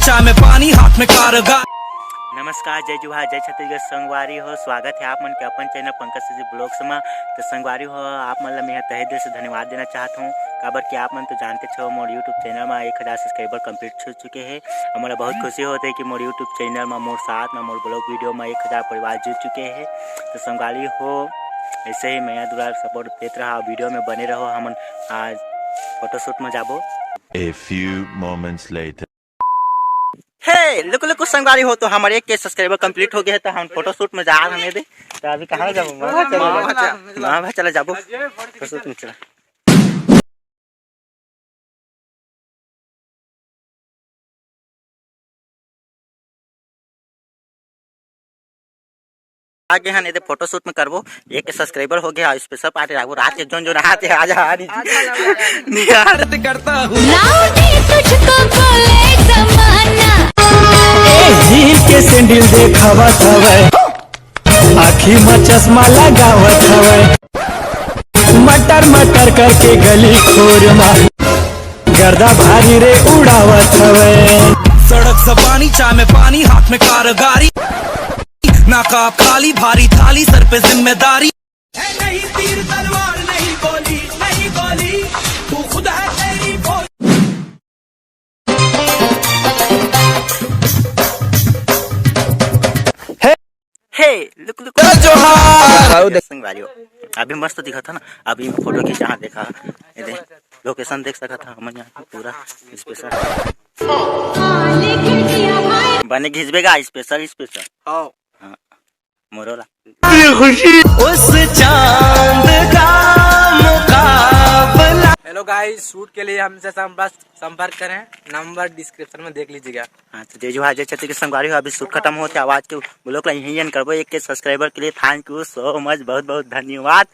चाय में पानी हाथ में कारगा। नमस्कार, जय जुहार, जय छत्तीसगढ़। संगवारी हो, स्वागत है आप मन के अपन चैनल पंकज जी ब्लॉग्स में। तो संगवारी हो, आप मन ला मैं तहे दिल से धन्यवाद देना चाहता हूँ, काबर कि आप मन तो जानते छो मोर यूट्यूब चैनल में 1000 सब्सक्राइबर कंप्लीट हो चुके हैं। हमारा बहुत खुशी होती है कि मोर यूट्यूब चैनल में मोर साथ में मोर ब्लॉग वीडियो में 1000 परिवार जुड़ चुके हैं। तो संगवारी हो, ऐसे ही मैं दुलार सपोर्ट देते रहा, वीडियो में बने रहो। हम आज फोटोशूट में जाबो। A few moments later. Hey look look संगवारी हो, तो हमारे 1 के सब्सक्राइबर कंप्लीट हो गए हैं। तो हम फोटोशूट में जा रहे हैं। तो अभी कहाँ जाबो? वहाँ चला जाबो फोटोशूट में। चला आगे हन इधर फोटोशूट में करबो। 1 के सब्सक्राइबर हो गया, स्पेशल पार्टी राखबो। रात के जोन आते आजा करता हूँ झील के सैंडल देखावत हवे, आखी में चश्मा लगावत हवे, मटर मटर करके गली खोर में गर्दा भारी रे उड़ावत हवे। सड़क से पानी, चाय में पानी हाथ में कारगारी, नाकाब खाली भारी थाली सर पे जिम्मेदारी। नहीं तीर तलवार नहीं गोली तू खुद है तेरी बोल। हे लुक लुक संगवारी हो, अभी मस्त दिखा था ना। अभी फोटो खींचा, हाँ देखा, इधर लोकेशन देख सका था हम यहाँ पूरा स्पेशल बने घिसबेगा। स्पेशल हाँ मोरोला उस चांद का मुकाबला। हेलो गाइस, शूट के लिए हमसे संपर्क करें, नंबर डिस्क्रिप्शन में देख लीजिएगा। हाँ, तो जय जोहार, जय छत्तीसगढ़। संगवारी हो, अभी शूट खत्म होते आवाज के ब्लॉग ला यही करबो। 1 के सब्सक्राइबर के लिए थैंक यू सो मच, बहुत बहुत धन्यवाद।